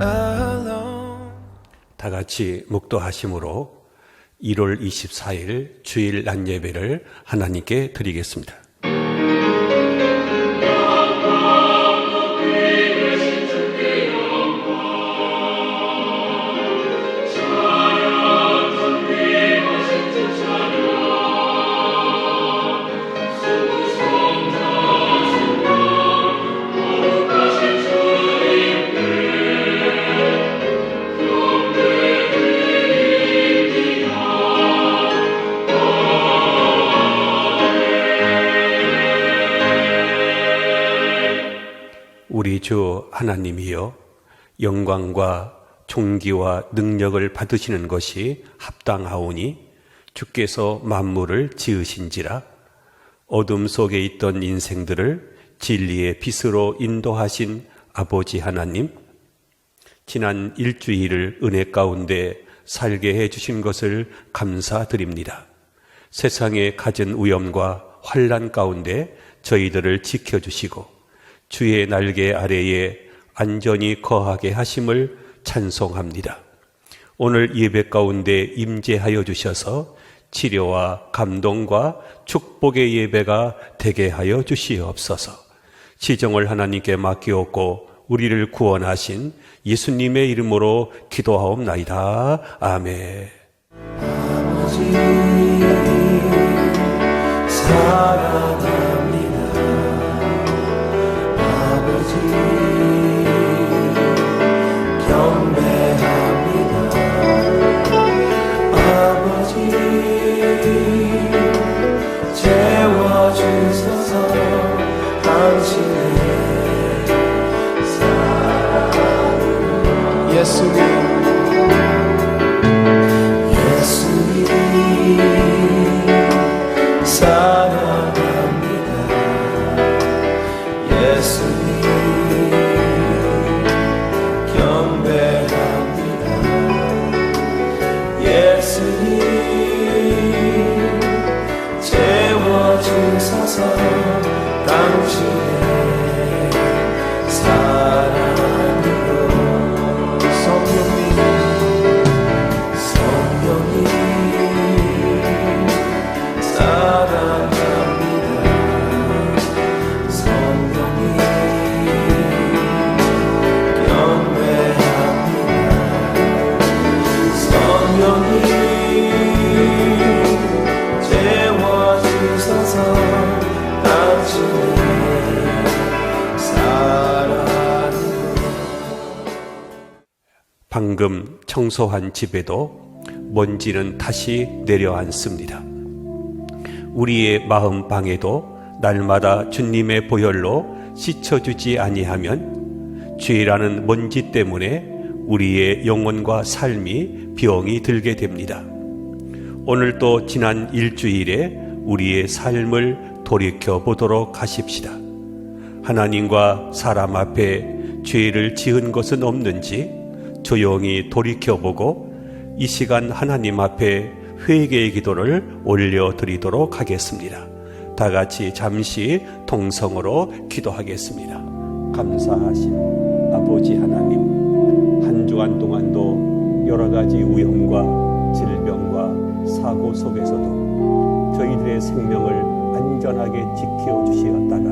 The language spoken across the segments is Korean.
alone. 다 같이 묵도하심으로 1월 24일 주일 낮 예배를 하나님께 드리겠습니다. 우리 주 하나님이여, 영광과 존귀와 능력을 받으시는 것이 합당하오니 주께서 만물을 지으신지라. 어둠 속에 있던 인생들을 진리의 빛으로 인도하신 아버지 하나님, 지난 일주일을 은혜 가운데 살게 해주신 것을 감사드립니다. 세상의 갖은 위험과 환난 가운데 저희들을 지켜주시고 주의 날개 아래에 안전히 거하게 하심을 찬송합니다. 오늘 예배 가운데 임재하여 주셔서 치료와 감동과 축복의 예배가 되게 하여 주시옵소서. 지정을 하나님께 맡기옵고 우리를 구원하신 예수님의 이름으로 기도하옵나이다. 아멘. 아버지 사랑합니다. 아버지 경배합니다. 아버지 채워주소서. 당신의 사랑으로 예수님 사랑합니다. 예수님 경배합니다. 예수님 채워주소서. 당신의 사랑으로. 성령님 사랑합니다. 성령님 경배합니다. 성령님 채워주소서. 당신의 사랑으로. 방금 청소한 집에도 먼지는 다시 내려앉습니다. 우리의 마음 방에도 날마다 주님의 보혈로 씻어주지 아니하면 죄라는 먼지 때문에 우리의 영혼과 삶이 병이 들게 됩니다. 오늘도 지난 일주일에 우리의 삶을 돌이켜 보도록 하십시다. 하나님과 사람 앞에 죄를 지은 것은 없는지 조용히 돌이켜보고 이 시간 하나님 앞에 회개의 기도를 올려드리도록 하겠습니다. 다 같이 잠시 동성으로 기도하겠습니다. 감사하신 아버지 하나님, 한 주간 동안도 여러 가지 위험과 질병과 사고 속에서도 저희들의 생명을 안전하게 지켜주시었다가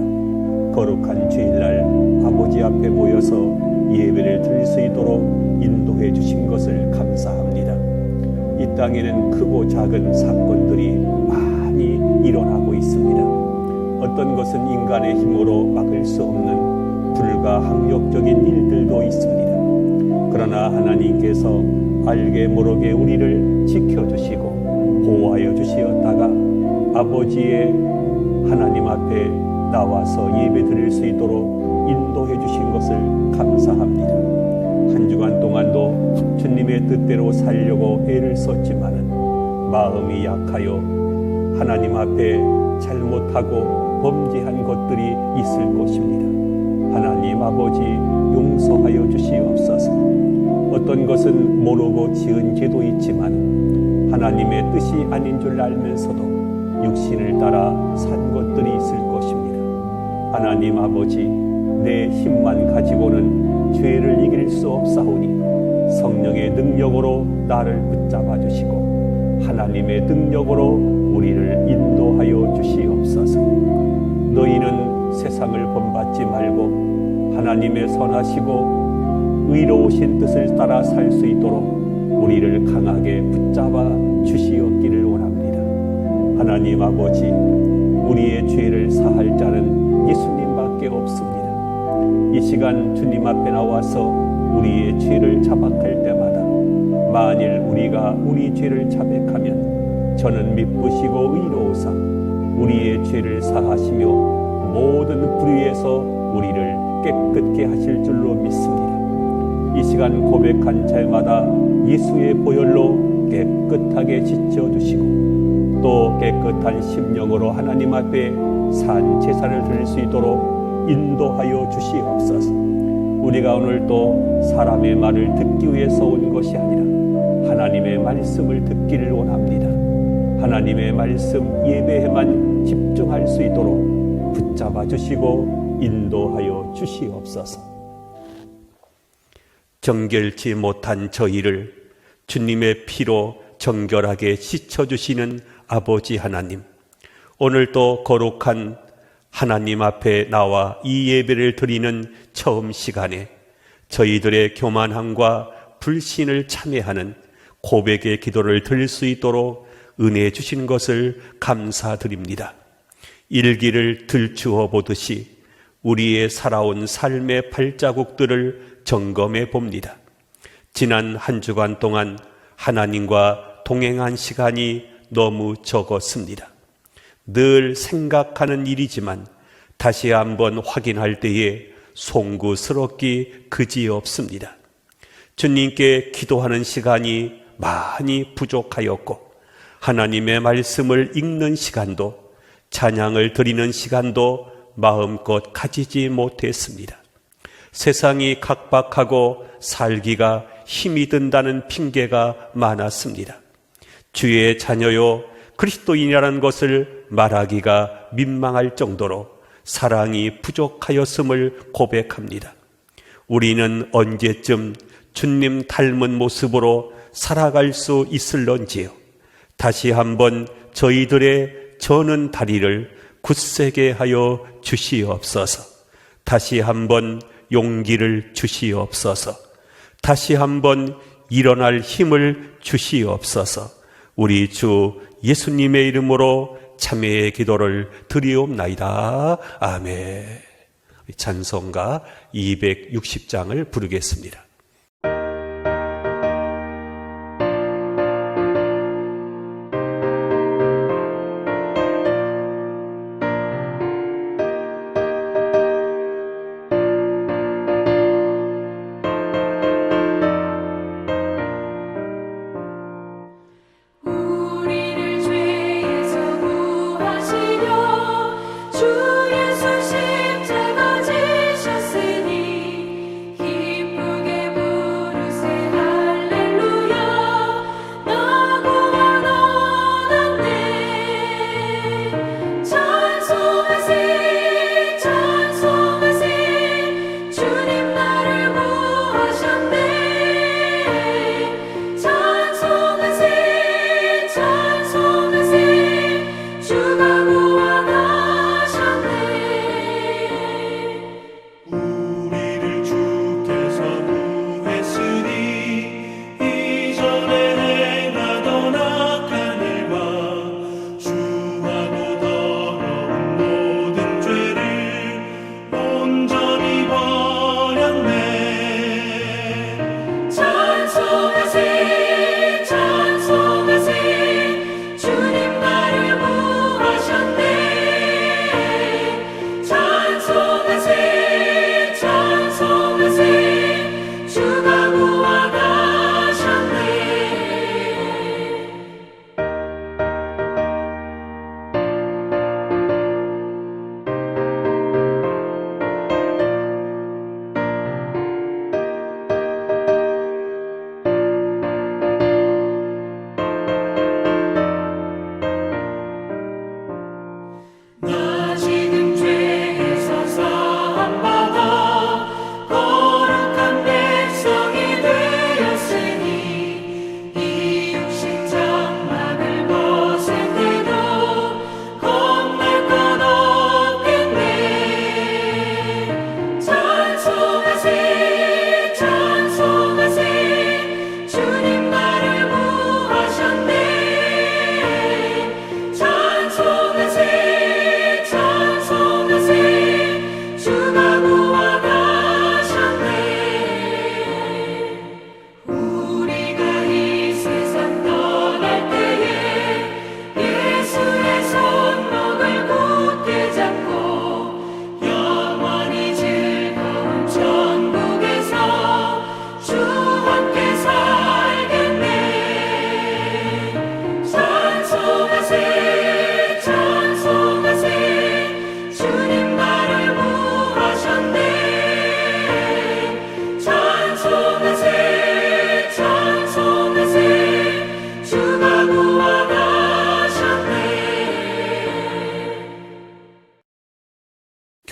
거룩한 주일날 아버지 앞에 모여서 예배를 드릴 수 있도록 인도해 주신 것을 감사합니다. 이 땅에는 크고 작은 사건들이 많이 일어나고 있습니다. 어떤 것은 인간의 힘으로 막을 수 없는 불가항력적인 일들도 있습니다. 그러나 하나님께서 알게 모르게 우리를 지켜주시고 보호하여 주시었다가 아버지의 하나님 앞에 나와서 예배 드릴 수 있도록 인도해 주신 것을 감사합니다. 한 주간 동안도 주님의 뜻대로 살려고 애를 썼지만은 마음이 약하여 하나님 앞에 잘못하고 범죄한 것들이 있을 것입니다. 하나님 아버지 용서하여 주시옵소서. 어떤 것은 모르고 지은 죄도 있지만 하나님의 뜻이 아닌 줄 알면서도 육신을 따라 산 것들이 있을 것입니다. 하나님 아버지, 내 힘만 가지고는 죄를 이길 견딜 수 없사오니 성령의 능력으로 나를 붙잡아 주시고 하나님의 능력으로 우리를 인도하여 주시옵소서. 너희는 세상을 본받지 말고 하나님의 선하시고 의로우신 뜻을 따라 살 수 있도록 우리를 강하게 붙잡아 주시옵기를 원합니다. 하나님 아버지, 우리의 죄를 사할 자는 예수님밖에 없습니다. 이 시간 주님 앞에 나와서 우리의 죄를 자박할 때마다 만일 우리가 우리 죄를 자백하면 저는 미쁘시고 의로우사 우리의 죄를 사하시며 모든 불의에서 우리를 깨끗게 하실 줄로 믿습니다. 이 시간 고백한 자마다 예수의 보혈로 깨끗하게 씻어주시고 또 깨끗한 심령으로 하나님 앞에 산 제사를 드릴 수 있도록 인도하여 주시옵소서. 우리가 오늘 또 사람의 말을 듣기 위해서 온 것이 아니라 하나님의 말씀을 듣기를 원합니다. 하나님의 말씀 예배에만 집중할 수 있도록 붙잡아 주시고 인도하여 주시옵소서. 정결치 못한 저희를 주님의 피로 정결하게 씻어주시는 아버지 하나님, 오늘도 거룩한 하나님 앞에 나와 이 예배를 드리는 처음 시간에 저희들의 교만함과 불신을 참회하는 고백의 기도를 드릴 수 있도록 은혜 주신 것을 감사드립니다. 일기를 들추어 보듯이 우리의 살아온 삶의 발자국들을 점검해 봅니다. 지난 한 주간 동안 하나님과 동행한 시간이 너무 적었습니다. 늘 생각하는 일이지만 다시 한번 확인할 때에 송구스럽기 그지없습니다. 주님께 기도하는 시간이 많이 부족하였고 하나님의 말씀을 읽는 시간도 찬양을 드리는 시간도 마음껏 가지지 못했습니다. 세상이 각박하고 살기가 힘이 든다는 핑계가 많았습니다. 주의 자녀요 그리스도인이라는 것을 말하기가 민망할 정도로 사랑이 부족하였음을 고백합니다. 우리는 언제쯤 주님 닮은 모습으로 살아갈 수 있을런지요. 다시 한번 저희들의 저는 다리를 굳세게 하여 주시옵소서. 다시 한번 용기를 주시옵소서. 다시 한번 일어날 힘을 주시옵소서. 우리 주 예수님의 이름으로 참회의 기도를 드리옵나이다. 아멘. 찬송가 260장을 부르겠습니다. 주 예수 십자가 지셨으니 기쁘게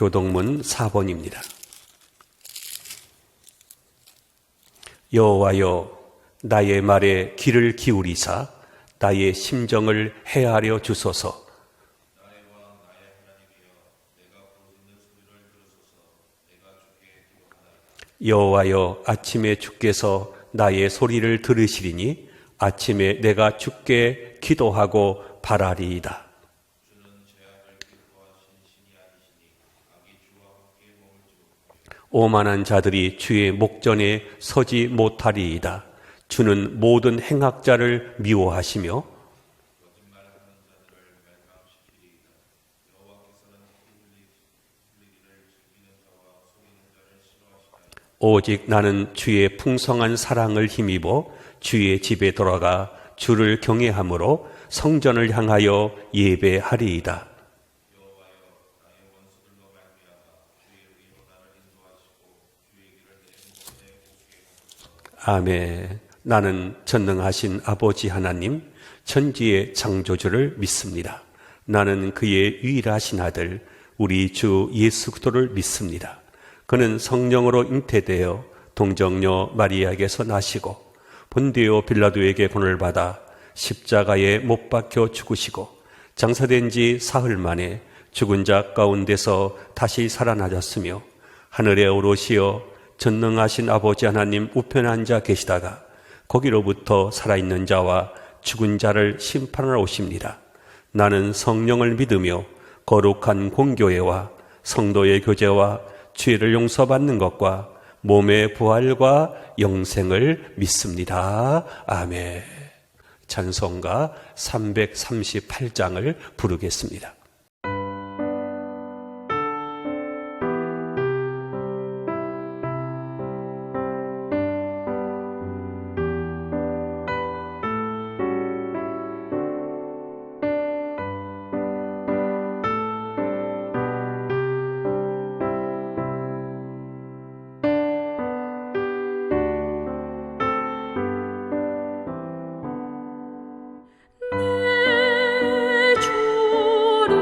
교동문 4번입니다. 여호와여, 나의 말에 귀를 기울이사 나의 심정을 헤아려 주소서. 여호와여, 아침에 주께서 나의 소리를 들으시리니 아침에 내가 주께 기도하고 바라리이다. 오만한 자들이 주의 목전에 서지 못하리이다. 주는 모든 행악자를 미워하시며 오직 나는 주의 풍성한 사랑을 힘입어 주의 집에 돌아가 주를 경외함으로 성전을 향하여 예배하리이다. 아멘. 나는 전능하신 아버지 하나님, 천지의 창조주를 믿습니다. 나는 그의 유일하신 아들, 우리 주 예수 그리스도를 믿습니다. 그는 성령으로 잉태되어 동정녀 마리아에게서 나시고 본디오 빌라도에게 본을 받아 십자가에 못 박혀 죽으시고 장사된 지 사흘 만에 죽은 자 가운데서 다시 살아나셨으며 하늘에 오르시어 전능하신 아버지 하나님 우편에 앉아 계시다가 거기로부터 살아있는 자와 죽은 자를 심판하러 오십니다. 나는 성령을 믿으며 거룩한 공교회와 성도의 교제와 죄를 용서받는 것과 몸의 부활과 영생을 믿습니다. 아멘. 찬송가 338장을 부르겠습니다. 내 주를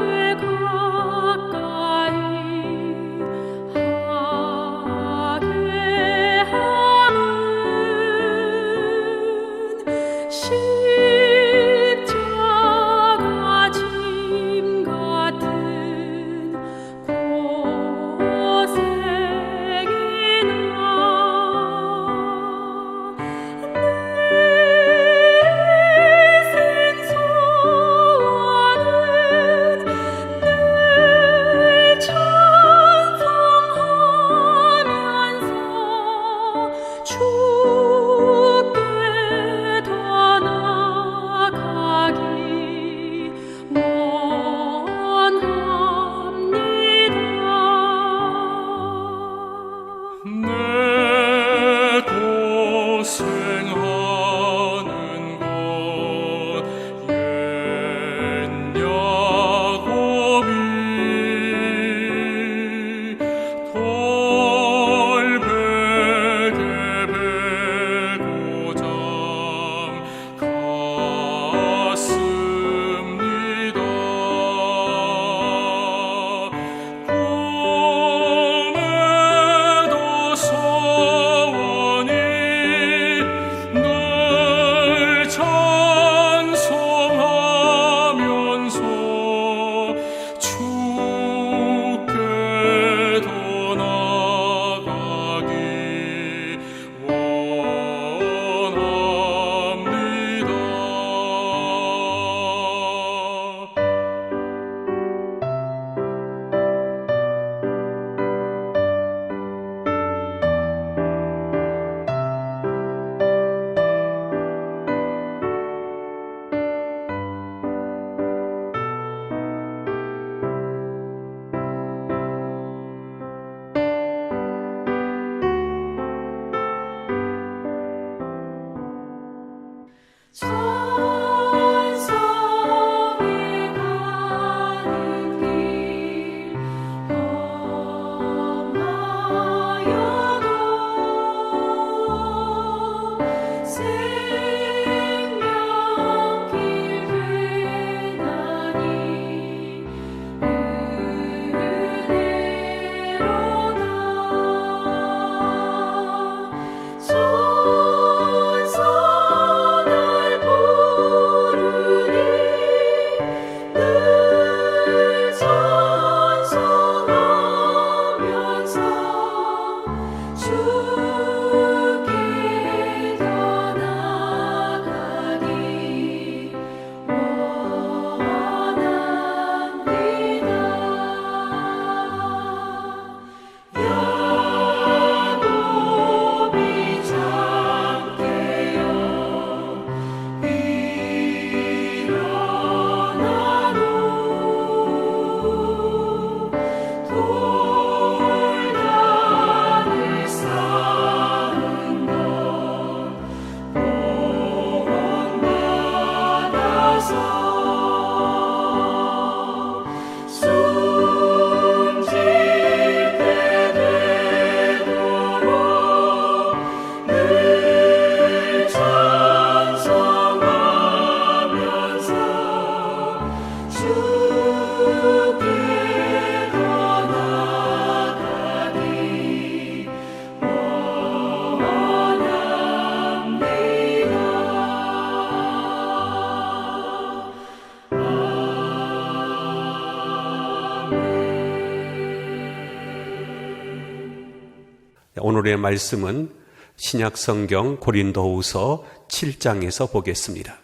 오늘의 말씀은 신약성경 고린도후서 7장에서 보겠습니다.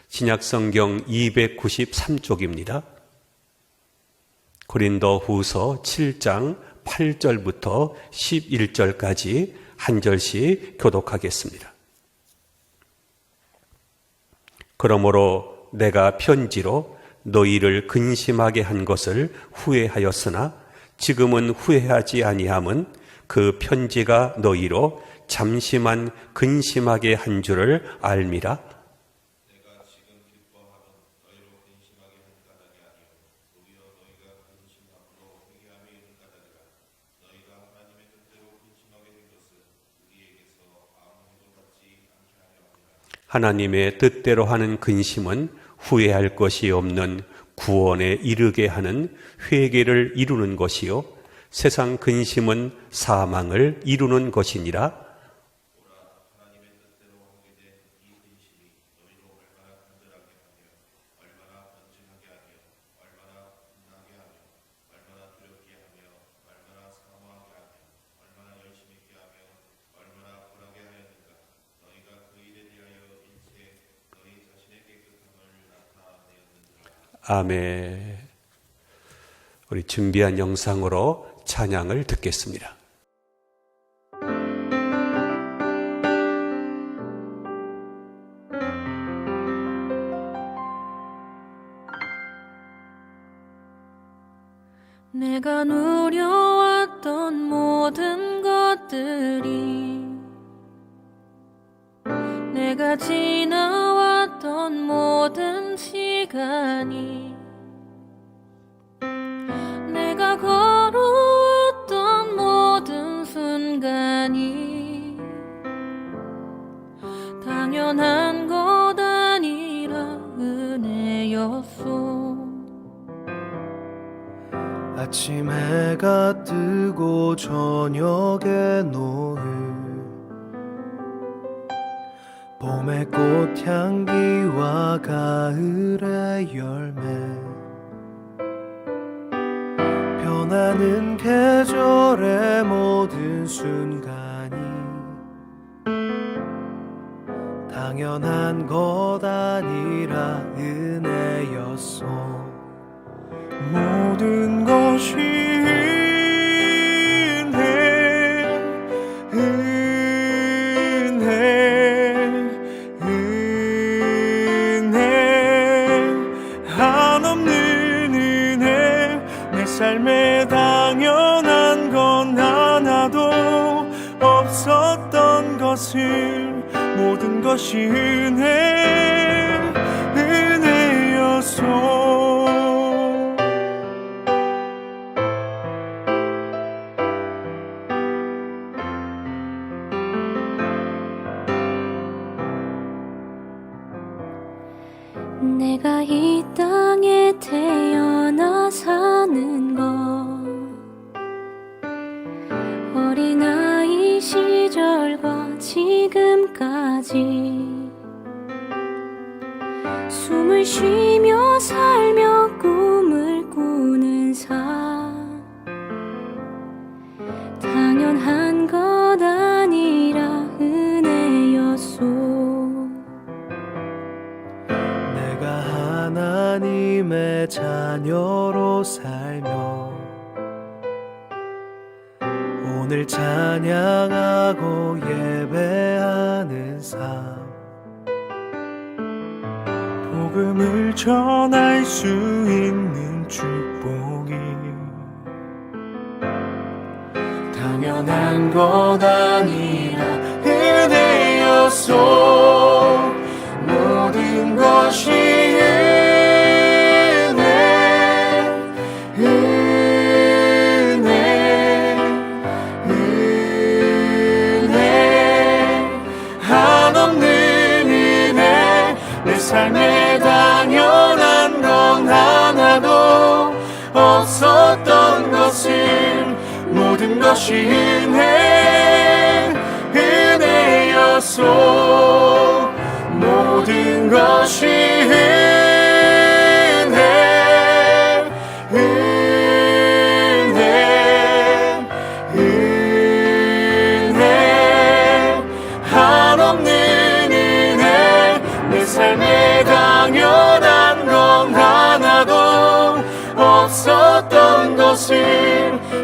신약성경 293쪽입니다. 고린도후서 7장 8절부터 11절까지 한 절씩 교독하겠습니다. 그러므로 내가 편지로 너희를 근심하게 한 것을 후회하였으나 지금은 후회하지 아니함은 그 편지가 너희로 잠시만 근심하게 한 줄을 알미라. 내가 지금 기뻐함은 너희로 근심하게 한 까닭이 아니요 오히려 너희가 근심함으로 회개함에 이른 까닭이라. 너희가 하나님의 뜻대로 근심하게 된 것은 우리에게서 아무 일도 받지 않게 하려 함이라. 하나님의 뜻대로 하는 근심은 후회할 것이 없는 구원에 이르게 하는 회개를 이루는 것이요 세상 근심은 사망을 이루는 것이니라. 하나님의 뜻대로 하게 된 이 근심이 너희로 얼마나 간절하게 하며 얼마나 번증하게 하며 얼마나 분하게 하며 얼마나 두렵게 하며 얼마나 사모하게 하며 얼마나 열심히 있게 하며 얼마나 불하게 하였는가. 너희가 그 일에 대하여 일체 너희 자신의 깨끗함을 나타내었느니라. 아멘. 우리 준비한 영상으로 찬양을 듣겠습니다. 내가 누려왔던 모든 것들이 내가 지나왔던 모든 시간이 내가 걸어왔던 모든 순간이 당연한 것 아니라 은혜였소. 아침 해가 뜨고 저녁에 노을 봄의 꽃향기와 가을의 열매 변하는 계절의 모든 순간이 당연한 것 아니라 은혜였소. 모든 것이 은혜 한없는 은혜. 내 삶에 당연한 건 하나도 없었던 것을 모든 것이 은혜였소. 내가 이 땅에 태어나 사는 것 어린아이 시절과 지금까지 숨을 쉬며 살며 꿈을 꾸는 삶 당연한 것 아니라 은혜였소. 하나님의 자녀로 살며 오늘 찬양하고 예배하는 삶 복음을 전할 수 있는 축복이 당연한 것 아니라 은혜였소. 모든 것이 한없는 은혜. 내 삶에 당연한 건 하나도 없었던 것을 모든 것이 은혜였소. 모든 것이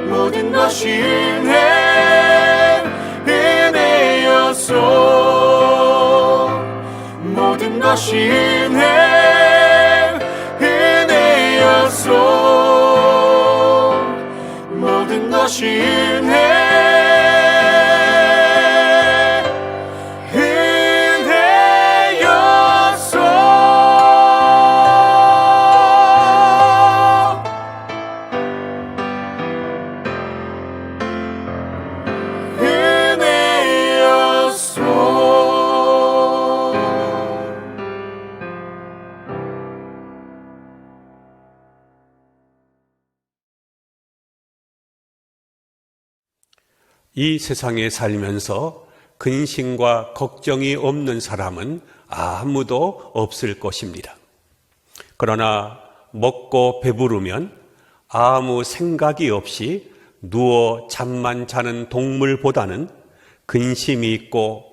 모든 것이 은혜였소. 모든 것이 은혜였소. 모든 것이 이 세상에 살면서 근심과 걱정이 없는 사람은 아무도 없을 것입니다. 그러나 먹고 배부르면 아무 생각이 없이 누워 잠만 자는 동물보다는 근심이 있고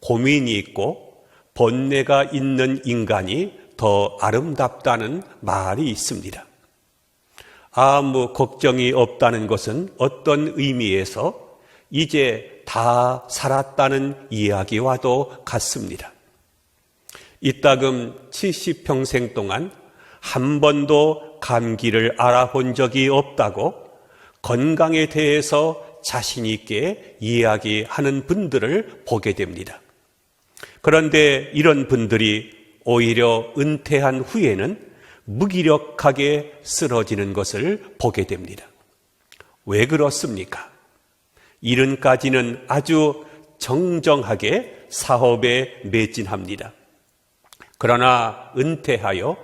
고민이 있고 번뇌가 있는 인간이 더 아름답다는 말이 있습니다. 아무 걱정이 없다는 것은 어떤 의미에서 이제 다 살았다는 이야기와도 같습니다. 이따금 70평생 동안 한 번도 감기를 알아본 적이 없다고 건강에 대해서 자신 있게 이야기하는 분들을 보게 됩니다. 그런데 이런 분들이 오히려 은퇴한 후에는 무기력하게 쓰러지는 것을 보게 됩니다. 왜 그렇습니까? 이른까지는 아주 정정하게 사업에 매진합니다. 그러나 은퇴하여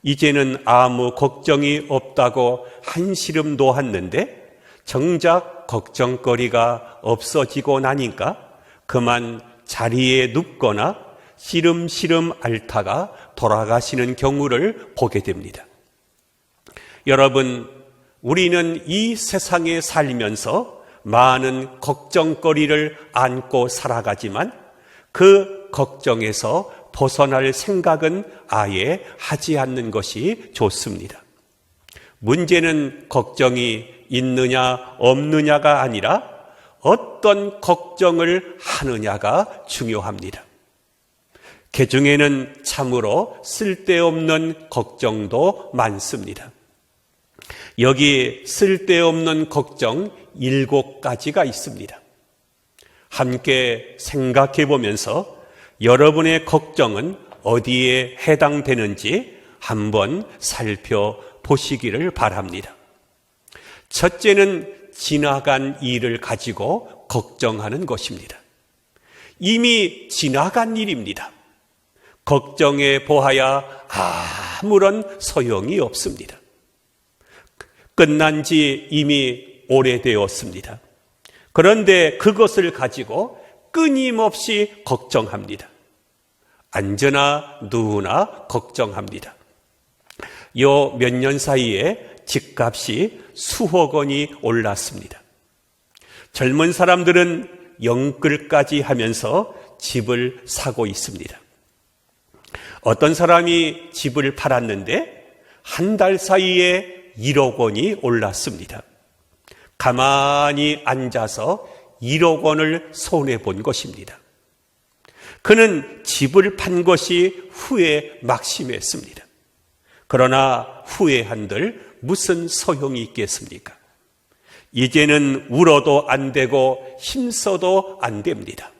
이제는 아무 걱정이 없다고 한시름 놓았는데 정작 걱정거리가 없어지고 나니까 그만 자리에 눕거나 시름시름 앓다가 돌아가시는 경우를 보게 됩니다. 여러분, 우리는 이 세상에 살면서 많은 걱정거리를 안고 살아가지만 그 걱정에서 벗어날 생각은 아예 하지 않는 것이 좋습니다. 문제는 걱정이 있느냐 없느냐가 아니라 어떤 걱정을 하느냐가 중요합니다. 그중에는 참으로 쓸데없는 걱정도 많습니다. 여기 쓸데없는 걱정 7가지가 있습니다. 함께 생각해 보면서 여러분의 걱정은 어디에 해당되는지 한번 살펴보시기를 바랍니다. 첫째는 지나간 일을 가지고 걱정하는 것입니다. 이미 지나간 일입니다. 걱정해 보아야 아무런 소용이 없습니다. 끝난 지 이미 오래되었습니다. 그런데 그것을 가지고 끊임없이 걱정합니다. 언제나 누구나 걱정합니다. 요 몇 년 사이에 집값이 수억 원이 올랐습니다. 젊은 사람들은 영끌까지 하면서 집을 사고 있습니다. 어떤 사람이 집을 팔았는데 한 달 사이에 1억 원이 올랐습니다. 가만히 앉아서 1억 원을 손해본 것입니다. 그는 집을 판 것이 후에 막심했습니다. 그러나 후회한들 무슨 소용이 있겠습니까? 이제는 울어도 안 되고 힘써도 안 됩니다.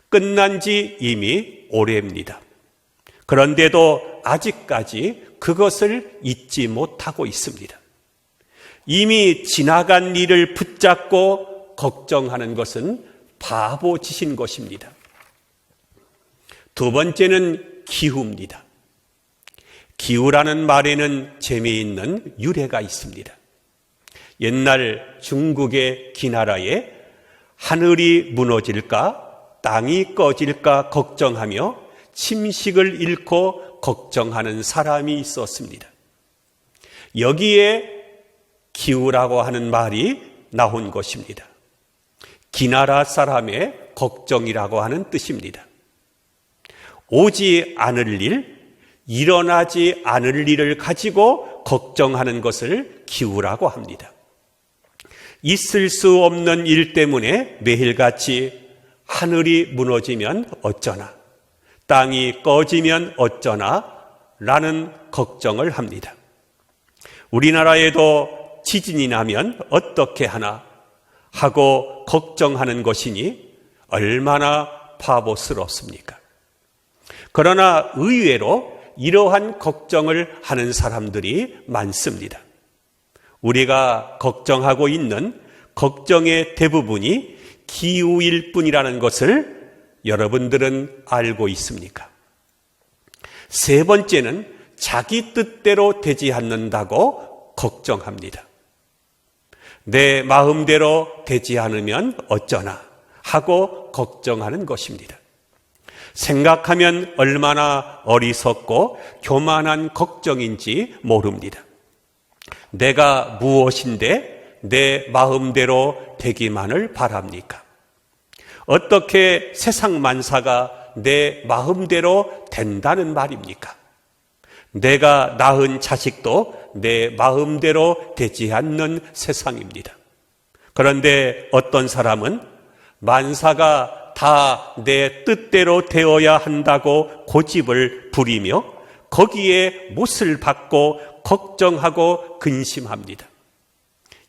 끝난 지 이미 오래입니다. 그런데도 아직까지 그것을 잊지 못하고 있습니다. 이미 지나간 일을 붙잡고 걱정하는 것은 바보짓인 것입니다. 두 번째는 기후입니다. 기후라는 말에는 재미있는 유래가 있습니다. 옛날 중국의 기나라에 하늘이 무너질까 땅이 꺼질까 걱정하며 침식을 잃고 걱정하는 사람이 있었습니다. 여기에 기후라고 하는 말이 나온 것입니다. 기나라 사람의 걱정이라고 하는 뜻입니다. 오지 않을 일, 일어나지 않을 일을 가지고 걱정하는 것을 기후라고 합니다. 있을 수 없는 일 때문에 매일같이 하늘이 무너지면 어쩌나, 땅이 꺼지면 어쩌나 라는 걱정을 합니다. 우리나라에도 지진이 나면 어떻게 하나 하고 걱정하는 것이니 얼마나 바보스럽습니까? 그러나 의외로 이러한 걱정을 하는 사람들이 많습니다. 우리가 걱정하고 있는 걱정의 대부분이 기후일 뿐이라는 것을 여러분들은 알고 있습니까? 세 번째는 자기 뜻대로 되지 않는다고 걱정합니다. 내 마음대로 되지 않으면 어쩌나 하고 걱정하는 것입니다. 생각하면 얼마나 어리석고 교만한 걱정인지 모릅니다. 내가 무엇인데 내 마음대로 되기만을 바랍니까? 어떻게 세상 만사가 내 마음대로 된다는 말입니까? 내가 낳은 자식도 내 마음대로 되지 않는 세상입니다. 그런데 어떤 사람은 만사가 다 내 뜻대로 되어야 한다고 고집을 부리며 거기에 못을 받고 걱정하고 근심합니다.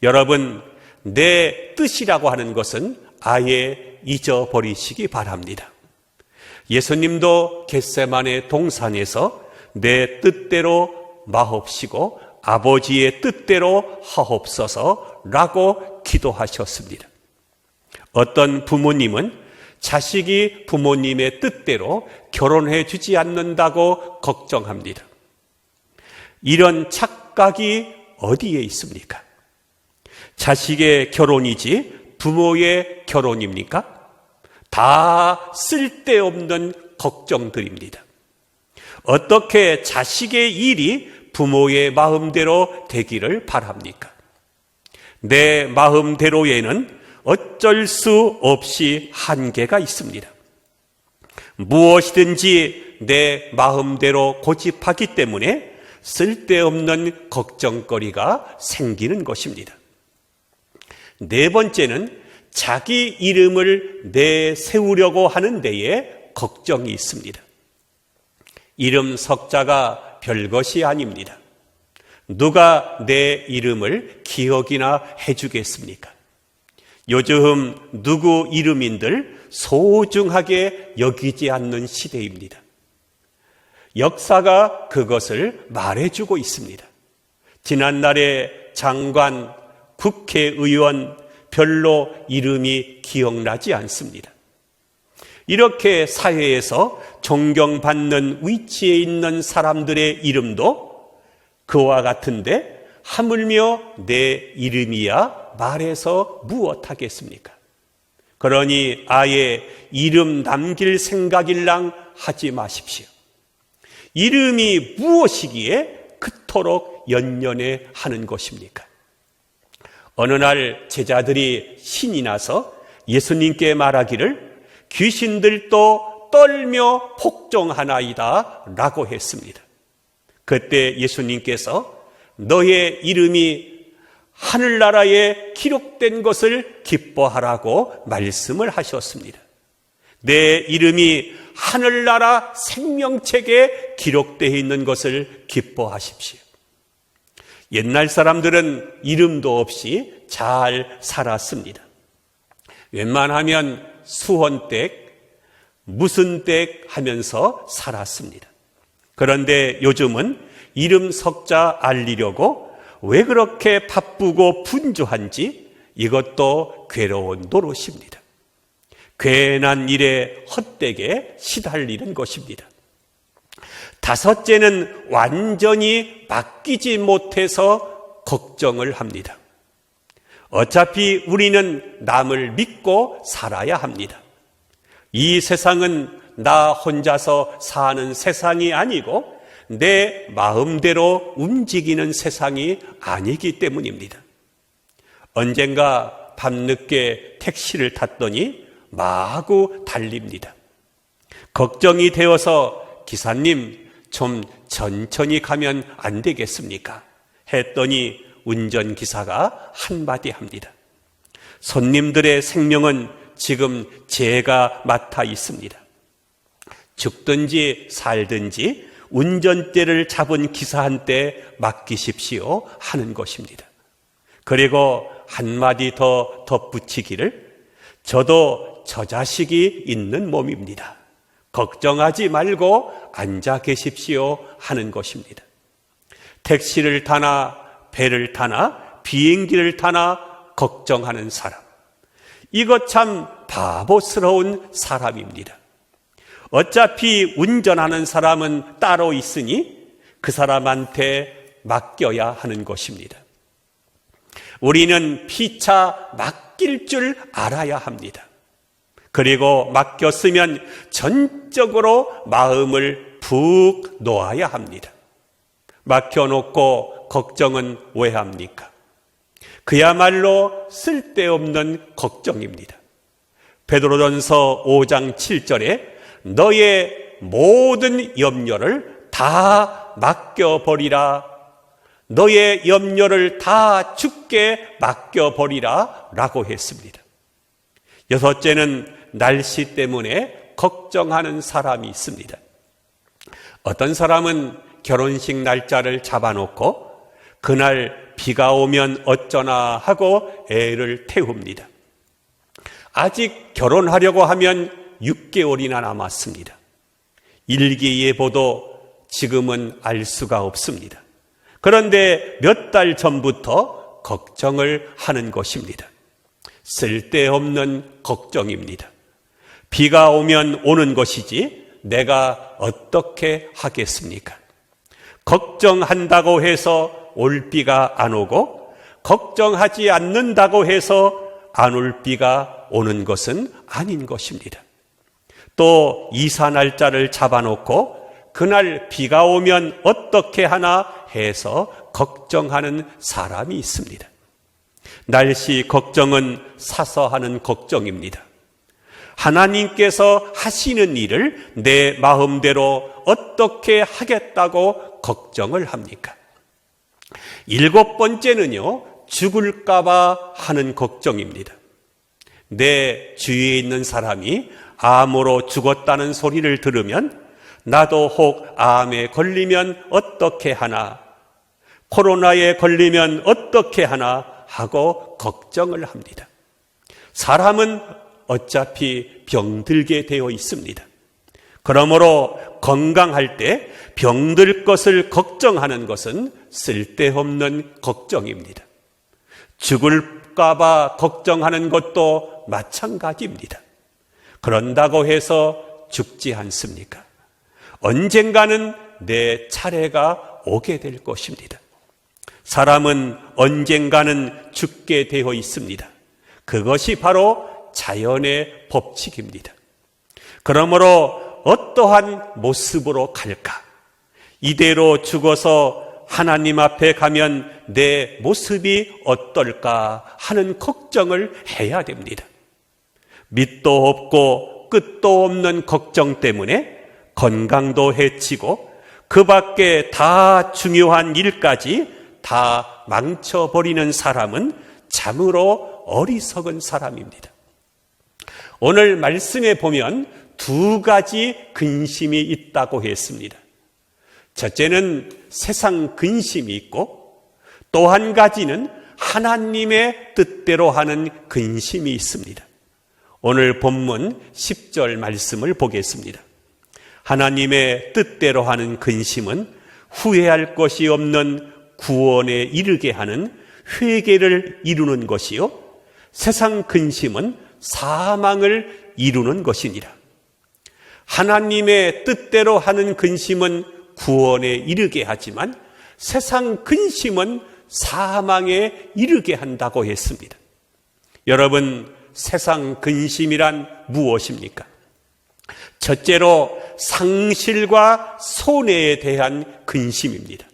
여러분, 내 뜻이라고 하는 것은 아예 잊어버리시기 바랍니다. 예수님도 겟세마네 동산에서 내 뜻대로 마옵시고 아버지의 뜻대로 하옵소서라고 기도하셨습니다. 어떤 부모님은 자식이 부모님의 뜻대로 결혼해 주지 않는다고 걱정합니다. 이런 착각이 어디에 있습니까? 자식의 결혼이지 부모의 결혼입니까? 다 쓸데없는 걱정들입니다. 어떻게 자식의 일이 부모의 마음대로 되기를 바랍니까? 내 마음대로에는 어쩔 수 없이 한계가 있습니다. 무엇이든지 내 마음대로 고집하기 때문에 쓸데없는 걱정거리가 생기는 것입니다. 네 번째는 자기 이름을 내세우려고 하는 데에 걱정이 있습니다. 이름 석자가 별것이 아닙니다. 누가 내 이름을 기억이나 해주겠습니까? 요즘 누구 이름인들 소중하게 여기지 않는 시대입니다. 역사가 그것을 말해주고 있습니다. 지난날의 장관, 국회의원 별로 이름이 기억나지 않습니다. 이렇게 사회에서 존경받는 위치에 있는 사람들의 이름도 그와 같은데 하물며 내 이름이야 말해서 무엇하겠습니까? 그러니 아예 이름 남길 생각일랑 하지 마십시오. 이름이 무엇이기에 그토록 연연해 하는 것입니까? 어느 날 제자들이 신이 나서 예수님께 말하기를 귀신들도 떨며 복종하나이다 라고 했습니다. 그때 예수님께서 너의 이름이 하늘나라에 기록된 것을 기뻐하라고 말씀을 하셨습니다. 내 이름이 하늘나라 생명책에 기록되어 있는 것을 기뻐하십시오. 옛날 사람들은 이름도 없이 잘 살았습니다. 웬만하면 수혼댁, 무슨 댁 하면서 살았습니다. 그런데 요즘은 이름 석자 알리려고 왜 그렇게 바쁘고 분주한지 이것도 괴로운 노릇입니다. 괜한 일에 헛되게 시달리는 것입니다. 다섯째는 완전히 맡기지 못해서 걱정을 합니다. 어차피 우리는 남을 믿고 살아야 합니다. 이 세상은 나 혼자서 사는 세상이 아니고 내 마음대로 움직이는 세상이 아니기 때문입니다. 언젠가 밤늦게 택시를 탔더니 마구 달립니다. 걱정이 되어서 기사님 좀 천천히 가면 안 되겠습니까? 했더니 운전기사가 한마디 합니다. 손님들의 생명은 지금 제가 맡아 있습니다. 죽든지 살든지 운전대를 잡은 기사한테 맡기십시오 하는 것입니다. 그리고 한마디 더 덧붙이기를, 저도 저 자식이 있는 몸입니다. 걱정하지 말고 앉아 계십시오 하는 것입니다. 택시를 타나 배를 타나 비행기를 타나 걱정하는 사람, 이것 참 바보스러운 사람입니다. 어차피 운전하는 사람은 따로 있으니 그 사람한테 맡겨야 하는 것입니다. 우리는 피차 맡길 줄 알아야 합니다. 그리고 맡겼으면 전적으로 마음을 푹 놓아야 합니다. 맡겨놓고 걱정은 왜 합니까? 그야말로 쓸데없는 걱정입니다. 베드로전서 5장 7절에 너의 모든 염려를 다 맡겨버리라, 너의 염려를 다 주께 맡겨버리라 라고 했습니다. 여섯째는 날씨 때문에 걱정하는 사람이 있습니다. 어떤 사람은 결혼식 날짜를 잡아놓고 그날 비가 오면 어쩌나 하고 애를 태웁니다. 아직 결혼하려고 하면 6개월이나 남았습니다. 일기예보도 지금은 알 수가 없습니다. 그런데 몇 달 전부터 걱정을 하는 것입니다. 쓸데없는 걱정입니다. 비가 오면 오는 것이지 내가 어떻게 하겠습니까? 걱정한다고 해서 올 비가 안 오고 걱정하지 않는다고 해서 안 올 비가 오는 것은 아닌 것입니다. 또 이사 날짜를 잡아놓고 그날 비가 오면 어떻게 하나 해서 걱정하는 사람이 있습니다. 날씨 걱정은 사서 하는 걱정입니다. 하나님께서 하시는 일을 내 마음대로 어떻게 하겠다고 걱정을 합니까? 7번째는요, 죽을까봐 하는 걱정입니다. 내 주위에 있는 사람이 암으로 죽었다는 소리를 들으면 나도 혹 암에 걸리면 어떻게 하나, 코로나에 걸리면 어떻게 하나 하고 걱정을 합니다. 사람은 어차피 병들게 되어 있습니다. 그러므로 건강할 때 병들 것을 걱정하는 것은 쓸데없는 걱정입니다. 죽을까봐 걱정하는 것도 마찬가지입니다. 그런다고 해서 죽지 않습니까? 언젠가는 내 차례가 오게 될 것입니다. 사람은 언젠가는 죽게 되어 있습니다. 그것이 바로 자연의 법칙입니다. 그러므로 어떠한 모습으로 갈까? 이대로 죽어서 하나님 앞에 가면 내 모습이 어떨까 하는 걱정을 해야 됩니다. 밑도 없고 끝도 없는 걱정 때문에 건강도 해치고 그 밖에 다 중요한 일까지 다 망쳐버리는 사람은 참으로 어리석은 사람입니다. 오늘 말씀에 보면 2가지 근심이 있다고 했습니다. 첫째는 세상 근심이 있고 또 한 가지는 하나님의 뜻대로 하는 근심이 있습니다. 오늘 본문 10절 말씀을 보겠습니다. 하나님의 뜻대로 하는 근심은 후회할 것이 없는 구원에 이르게 하는 회개를 이루는 것이요, 세상 근심은 사망을 이루는 것이니라. 하나님의 뜻대로 하는 근심은 구원에 이르게 하지만 세상 근심은 사망에 이르게 한다고 했습니다. 여러분, 세상 근심이란 무엇입니까? 첫째로 상실과 손해에 대한 근심입니다.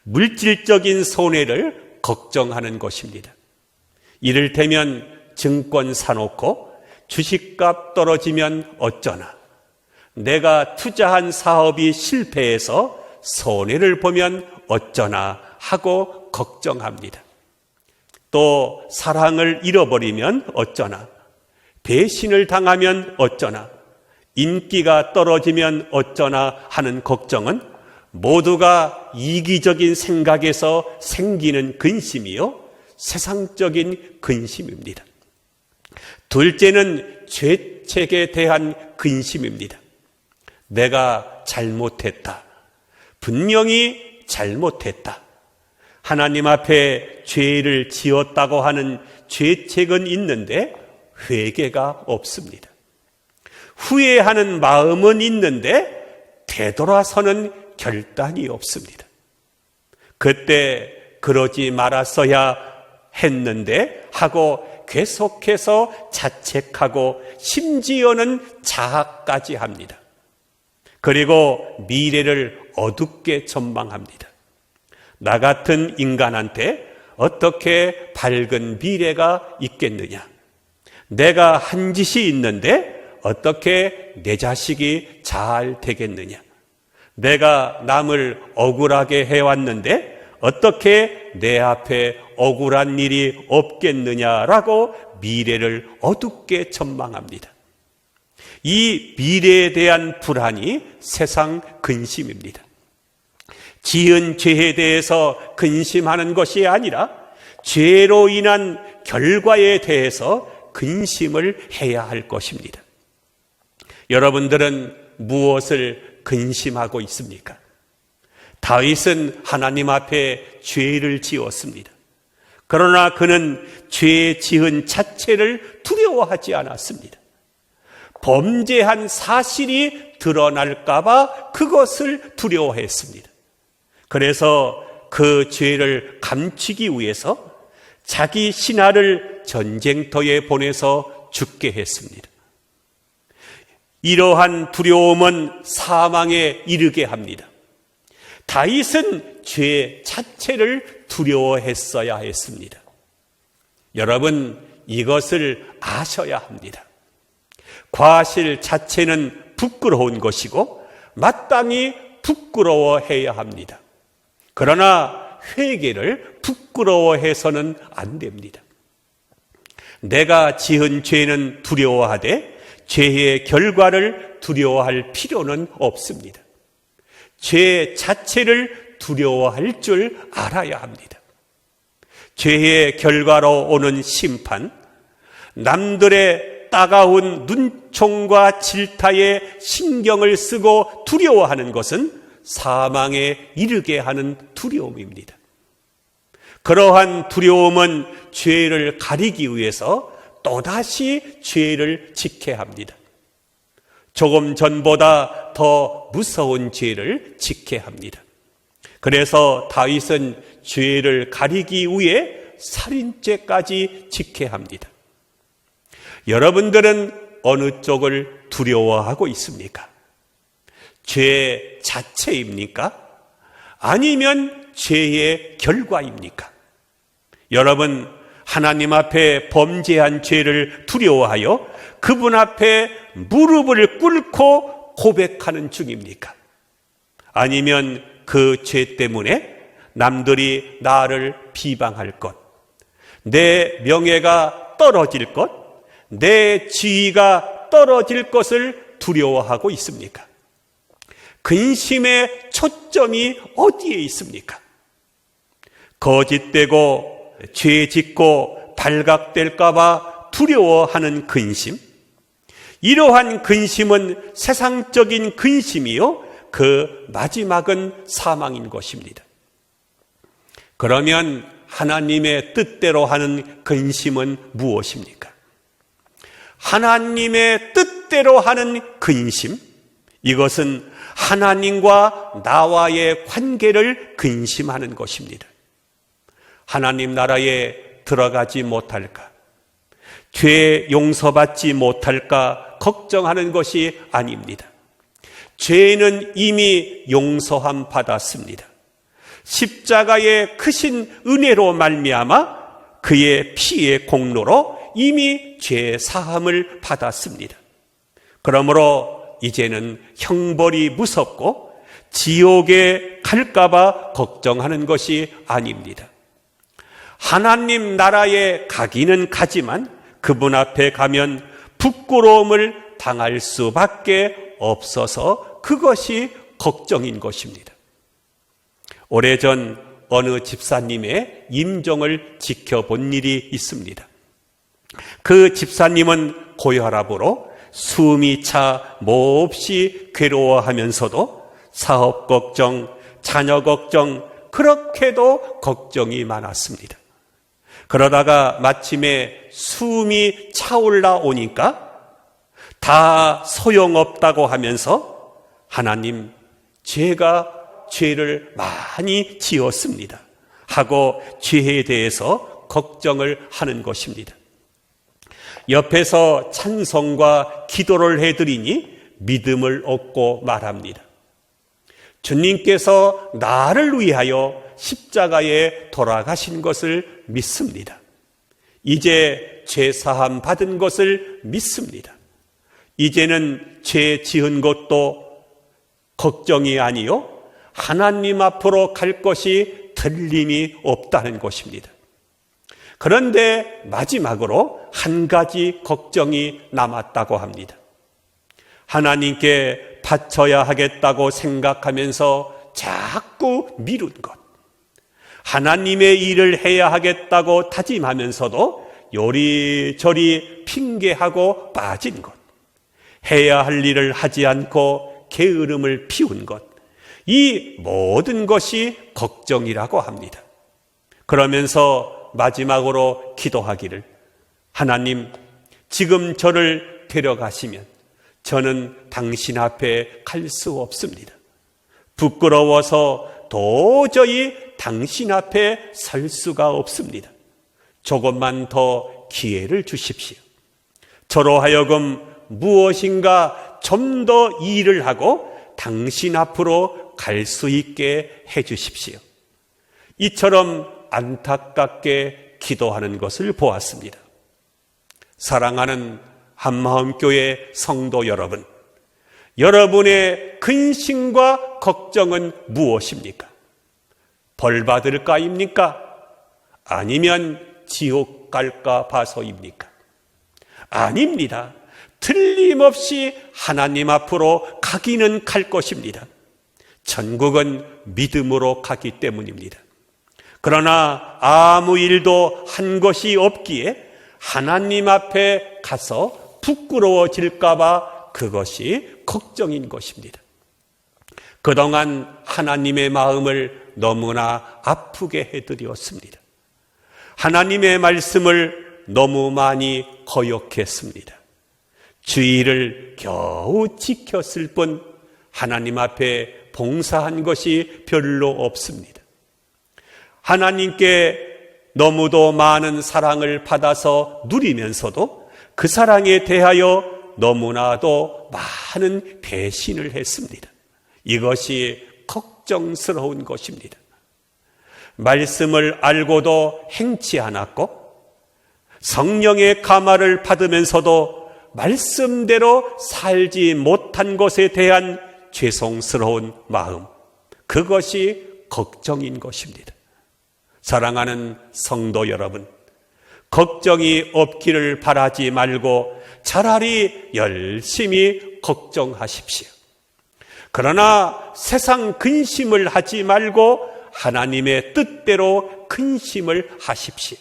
물질적인 손해를 걱정하는 것입니다. 이를테면 증권 사놓고 주식값 떨어지면 어쩌나, 내가 투자한 사업이 실패해서 손해를 보면 어쩌나 하고 걱정합니다. 또 사랑을 잃어버리면 어쩌나, 배신을 당하면 어쩌나, 인기가 떨어지면 어쩌나 하는 걱정은 모두가 이기적인 생각에서 생기는 근심이요, 세상적인 근심입니다. 둘째는 죄책에 대한 근심입니다. 내가 잘못했다. 분명히 잘못했다. 하나님 앞에 죄를 지었다고 하는 죄책은 있는데 회개가 없습니다. 후회하는 마음은 있는데 되돌아서는 결단이 없습니다. 그때 그러지 말았어야 했는데 하고 계속해서 자책하고 심지어는 자학까지 합니다. 그리고 미래를 어둡게 전망합니다. 나 같은 인간한테 어떻게 밝은 미래가 있겠느냐? 내가 한 짓이 있는데 어떻게 내 자식이 잘 되겠느냐? 내가 남을 억울하게 해왔는데 어떻게 내 앞에 억울한 일이 없겠느냐라고 미래를 어둡게 전망합니다. 이 미래에 대한 불안이 세상 근심입니다. 지은 죄에 대해서 근심하는 것이 아니라 죄로 인한 결과에 대해서 근심을 해야 할 것입니다. 여러분들은 무엇을 근심하고 있습니까? 다윗은 하나님 앞에 죄를 지었습니다. 그러나 그는 죄 지은 자체를 두려워하지 않았습니다. 범죄한 사실이 드러날까 봐 그것을 두려워했습니다. 그래서 그 죄를 감추기 위해서 자기 신하를 전쟁터에 보내서 죽게 했습니다. 이러한 두려움은 사망에 이르게 합니다. 다윗은 죄 자체를 두려워했어야 했습니다. 여러분, 이것을 아셔야 합니다. 과실 자체는 부끄러운 것이고 마땅히 부끄러워해야 합니다. 그러나 회개를 부끄러워해서는 안 됩니다. 내가 지은 죄는 두려워하되 죄의 결과를 두려워할 필요는 없습니다. 죄 자체를 두려워할 줄 알아야 합니다. 죄의 결과로 오는 심판, 남들의 따가운 눈총과 질타에 신경을 쓰고 두려워하는 것은 사망에 이르게 하는 두려움입니다. 그러한 두려움은 죄를 가리기 위해서 또다시 죄를 지켜야 합니다. 조금 전보다 더 무서운 죄를 지켜야 합니다. 그래서 다윗은 죄를 가리기 위해 살인죄까지 지켜야 합니다. 여러분들은 어느 쪽을 두려워하고 있습니까? 죄 자체입니까? 아니면 죄의 결과입니까? 여러분, 하나님 앞에 범죄한 죄를 두려워하여 그분 앞에 무릎을 꿇고 고백하는 중입니까? 아니면 그 죄 때문에 남들이 나를 비방할 것, 내 명예가 떨어질 것, 내 지위가 떨어질 것을 두려워하고 있습니까? 근심의 초점이 어디에 있습니까? 거짓되고 죄 짓고 발각될까 봐 두려워하는 근심, 이러한 근심은 세상적인 근심이요, 그 마지막은 사망인 것입니다. 그러면 하나님의 뜻대로 하는 근심은 무엇입니까? 하나님의 뜻대로 하는 근심, 이것은 하나님과 나와의 관계를 근심하는 것입니다. 하나님 나라에 들어가지 못할까? 죄 용서받지 못할까? 걱정하는 것이 아닙니다. 죄는 이미 용서함 받았습니다. 십자가의 크신 은혜로 말미암아 그의 피의 공로로 이미 죄 사함을 받았습니다. 그러므로 이제는 형벌이 무섭고 지옥에 갈까 봐 걱정하는 것이 아닙니다. 하나님 나라에 가기는 가지만 그분 앞에 가면 부끄러움을 당할 수밖에 없어서 그것이 걱정인 것입니다. 오래전 어느 집사님의 임종을 지켜본 일이 있습니다. 그 집사님은 고혈압으로 숨이 차 몹시 괴로워하면서도 사업 걱정, 자녀 걱정, 그렇게도 걱정이 많았습니다. 그러다가 마침에 숨이 차올라 오니까 다 소용없다고 하면서 하나님, 제가 죄를 많이 지었습니다 하고 죄에 대해서 걱정을 하는 것입니다. 옆에서 찬송과 기도를 해드리니 믿음을 얻고 말합니다. 주님께서 나를 위하여 십자가에 돌아가신 것을 믿습니다. 이제 죄 사함 받은 것을 믿습니다. 이제는 죄 지은 것도 걱정이 아니요 하나님 앞으로 갈 것이 틀림이 없다는 것입니다. 그런데 마지막으로 한 가지 걱정이 남았다고 합니다. 하나님께 바쳐야 하겠다고 생각하면서 자꾸 미룬 것, 하나님의 일을 해야 하겠다고 다짐하면서도 요리저리 핑계하고 빠진 것, 해야 할 일을 하지 않고 게으름을 피운 것, 이 모든 것이 걱정이라고 합니다. 그러면서 마지막으로 기도하기를, 하나님, 지금 저를 데려가시면 저는 당신 앞에 갈 수 없습니다. 부끄러워서 도저히 당신 앞에 설 수가 없습니다. 조금만 더 기회를 주십시오. 저로 하여금 무엇인가 좀 더 일을 하고 당신 앞으로 갈 수 있게 해 주십시오. 이처럼 안타깝게 기도하는 것을 보았습니다. 사랑하는 한마음교회 성도 여러분, 여러분의 근심과 걱정은 무엇입니까? 벌 받을까입니까? 아니면 지옥 갈까 봐서입니까? 아닙니다. 틀림없이 하나님 앞으로 가기는 갈 것입니다. 천국은 믿음으로 가기 때문입니다. 그러나 아무 일도 한 것이 없기에 하나님 앞에 가서 부끄러워질까 봐 그것이 걱정인 것입니다. 그동안 하나님의 마음을 너무나 아프게 해드렸습니다. 하나님의 말씀을 너무 많이 거역했습니다. 주의를 겨우 지켰을 뿐 하나님 앞에 봉사한 것이 별로 없습니다. 하나님께 너무도 많은 사랑을 받아서 누리면서도 그 사랑에 대하여 너무나도 많은 배신을 했습니다. 이것이 걱정스러운 것입니다. 말씀을 알고도 행치 않았고 성령의 감화를 받으면서도 말씀대로 살지 못한 것에 대한 죄송스러운 마음, 그것이 걱정인 것입니다. 사랑하는 성도 여러분, 걱정이 없기를 바라지 말고 차라리 열심히 걱정하십시오. 그러나 세상 근심을 하지 말고 하나님의 뜻대로 근심을 하십시오.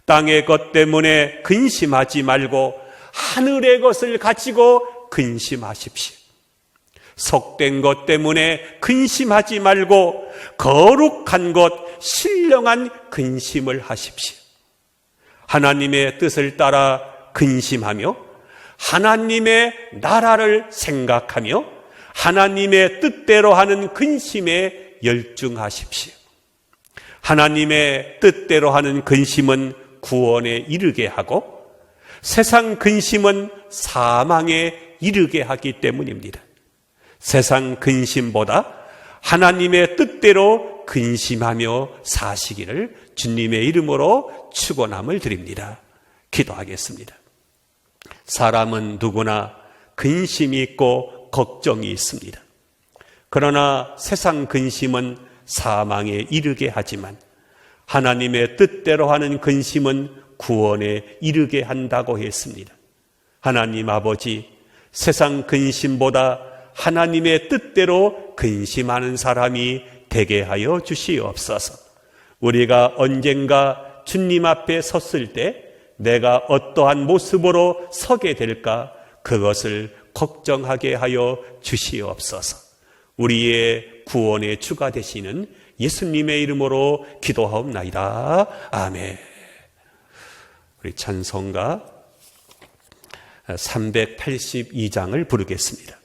땅의 것 때문에 근심하지 말고 하늘의 것을 가지고 근심하십시오. 속된 것 때문에 근심하지 말고 거룩한 것, 신령한 근심을 하십시오. 하나님의 뜻을 따라 근심하며 하나님의 나라를 생각하며 하나님의 뜻대로 하는 근심에 열중하십시오. 하나님의 뜻대로 하는 근심은 구원에 이르게 하고 세상 근심은 사망에 이르게 하기 때문입니다. 세상 근심보다 하나님의 뜻대로 근심하며 사시기를 주님의 이름으로 축원함을 드립니다. 기도하겠습니다. 사람은 누구나 근심이 있고 걱정이 있습니다. 그러나 세상 근심은 사망에 이르게 하지만 하나님의 뜻대로 하는 근심은 구원에 이르게 한다고 했습니다. 하나님 아버지, 세상 근심보다 하나님의 뜻대로 근심하는 사람이 되게 하여 주시옵소서. 우리가 언젠가 주님 앞에 섰을 때 내가 어떠한 모습으로 서게 될까, 그것을 걱정하게 하여 주시옵소서. 우리의 구원의 주가 되시는 예수님의 이름으로 기도하옵나이다. 아멘. 우리 찬송가 382장을 부르겠습니다.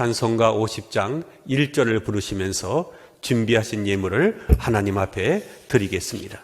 찬송가 50장 1절을 부르시면서 준비하신 예물을 하나님 앞에 드리겠습니다.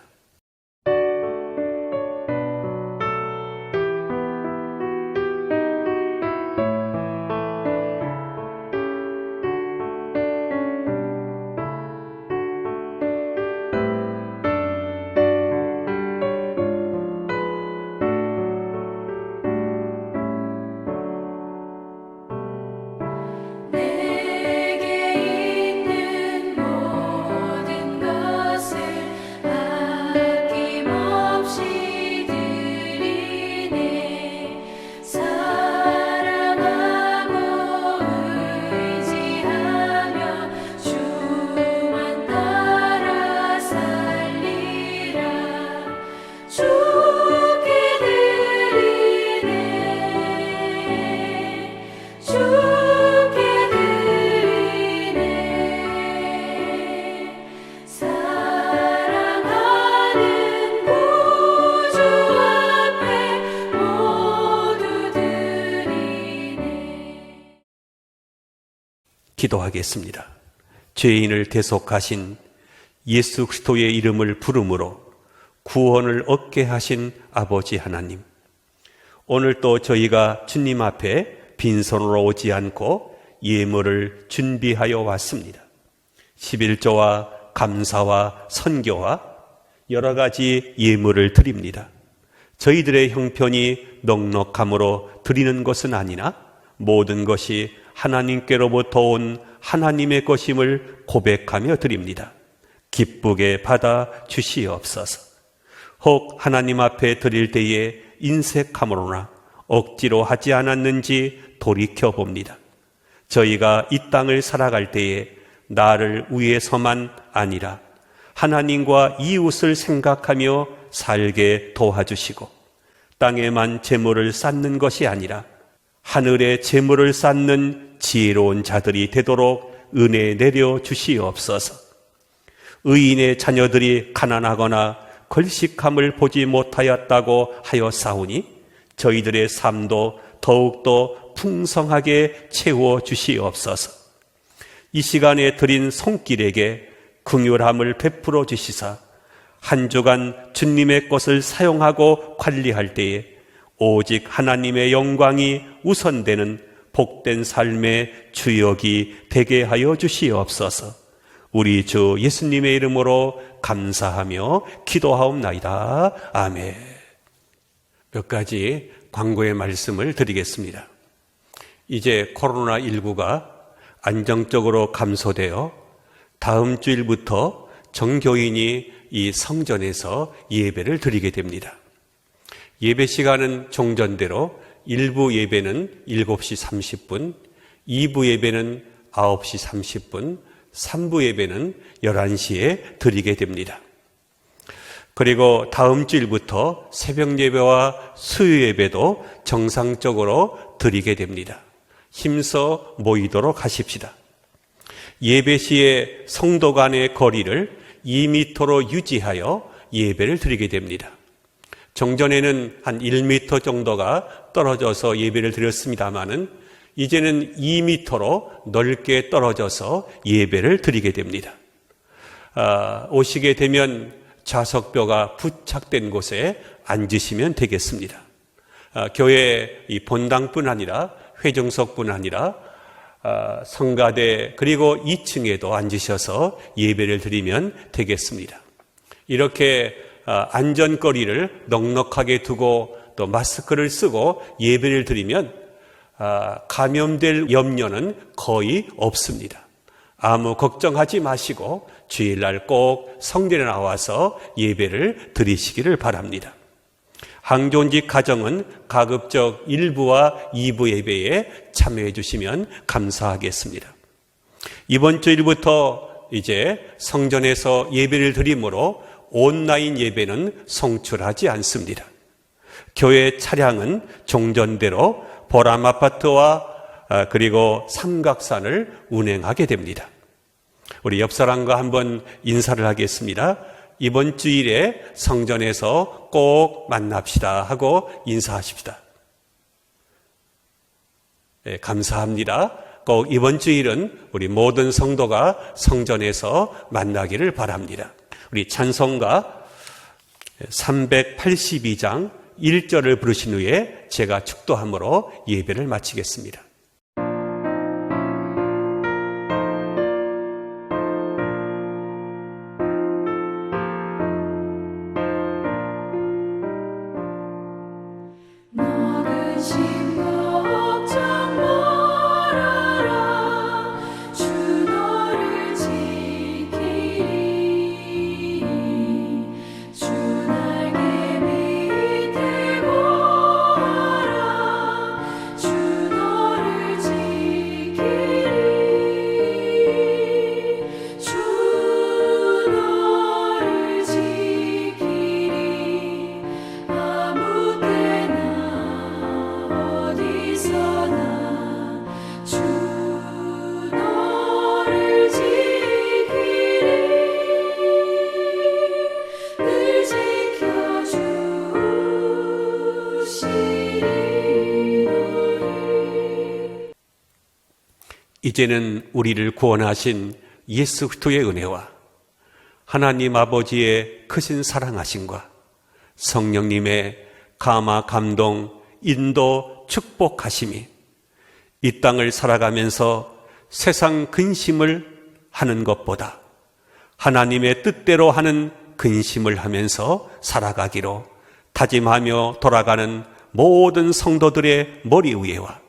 기도하겠습니다. 죄인을 대속하신 예수 그리스도의 이름을 부름으로 구원을 얻게 하신 아버지 하나님, 오늘 또 저희가 주님 앞에 빈손으로 오지 않고 예물을 준비하여 왔습니다. 11조와 감사와 선교와 여러 가지 예물을 드립니다. 저희들의 형편이 넉넉함으로 드리는 것은 아니나 모든 것이 하나님께로부터 온 하나님의 것임을 고백하며 드립니다. 기쁘게 받아 주시옵소서. 혹 하나님 앞에 드릴 때에 인색함으로나 억지로 하지 않았는지 돌이켜봅니다. 저희가 이 땅을 살아갈 때에 나를 위해서만 아니라 하나님과 이웃을 생각하며 살게 도와주시고, 땅에만 재물을 쌓는 것이 아니라 하늘에 재물을 쌓는 지혜로운 자들이 되도록 은혜 내려 주시옵소서. 의인의 자녀들이 가난하거나 걸식함을 보지 못하였다고 하였사오니 저희들의 삶도 더욱더 풍성하게 채워 주시옵소서. 이 시간에 드린 손길에게 긍휼함을 베풀어 주시사 한 주간 주님의 것을 사용하고 관리할 때에 오직 하나님의 영광이 우선되는 복된 삶의 주역이 되게 하여 주시옵소서. 우리 주 예수님의 이름으로 감사하며 기도하옵나이다. 아멘. 몇 가지 광고의 말씀을 드리겠습니다. 이제 코로나19가 안정적으로 감소되어 다음 주일부터 정교인이 이 성전에서 예배를 드리게 됩니다. 예배 시간은 종전대로 1부 예배는 7시 30분, 2부 예배는 9시 30분, 3부 예배는 11시에 드리게 됩니다. 그리고 다음 주일부터 새벽 예배와 수요 예배도 정상적으로 드리게 됩니다. 힘써 모이도록 하십시다. 예배 시에 성도 간의 거리를 2m로 유지하여 예배를 드리게 됩니다. 정전에는 한 1m 정도가 떨어져서 예배를 드렸습니다마는 이제는 2m로 넓게 떨어져서 예배를 드리게 됩니다. 오시게 되면 좌석뼈가 부착된 곳에 앉으시면 되겠습니다. 교회 이 본당뿐 아니라 회정석뿐 아니라 성가대 그리고 2층에도 앉으셔서 예배를 드리면 되겠습니다. 이렇게 안전거리를 넉넉하게 두고 또 마스크를 쓰고 예배를 드리면 감염될 염려는 거의 없습니다. 아무 걱정하지 마시고 주일날 꼭 성전에 나와서 예배를 드리시기를 바랍니다. 항존직 가정은 가급적 1부와 2부 예배에 참여해 주시면 감사하겠습니다. 이번 주일부터 이제 성전에서 예배를 드리므로 온라인 예배는 송출하지 않습니다. 교회 차량은 종전대로 보람 아파트와 그리고 삼각산을 운행하게 됩니다. 우리 옆 사람과 한번 인사를 하겠습니다. 이번 주일에 성전에서 꼭 만납시다 하고 인사하십시다. 네, 감사합니다. 꼭 이번 주일은 우리 모든 성도가 성전에서 만나기를 바랍니다. 우리 찬송가 382장 1절을 부르신 후에 제가 축도함으로 예배를 마치겠습니다. 주 너를 이제는 우리를 구원하신 예수 그리스도의 은혜와 하나님 아버지의 크신 사랑하심과 성령님의 감화, 감동, 인도, 축복하심이 이 땅을 살아가면서 세상 근심을 하는 것보다 하나님의 뜻대로 하는 근심을 하면서 살아가기로 다짐하며 돌아가는 모든 성도들의 머리 위에와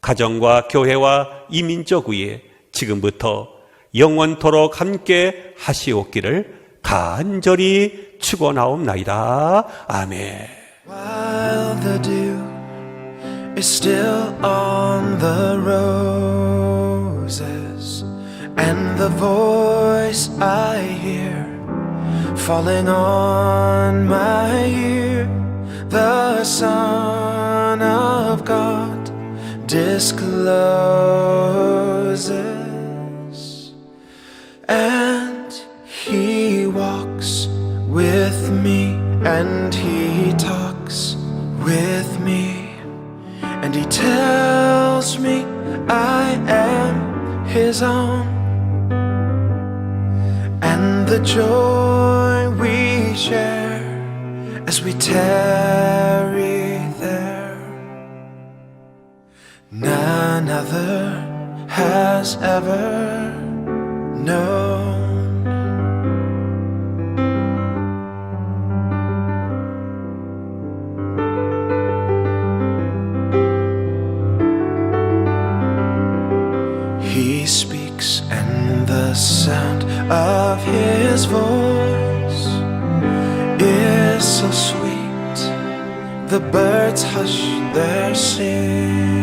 가정과 교회와 이민족 위에 지금부터 영원토록 함께 하시옵기를 간절히 축원하옵나이다. 아멘. While the dew is still on the roses, and the voice I hear falling on my ear, the Son of God discloses, and He walks with me, and He talks with me, and He tells me I am His own, and the joy we share as we tarry there, none other has ever known. He speaks, and the sound of His voice is so sweet. The birds hush their singing,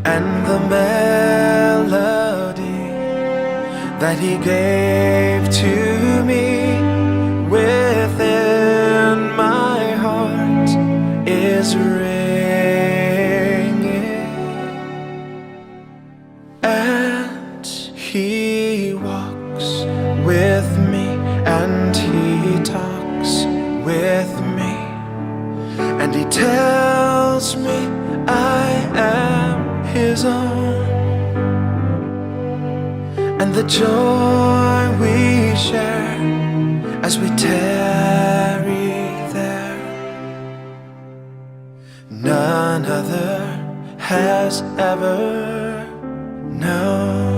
and the melody that He gave to me within my heart is ringing. And He walks with me, and He talks with me, and He tells me I am His own, and the joy we share as we tarry there, none other has ever known.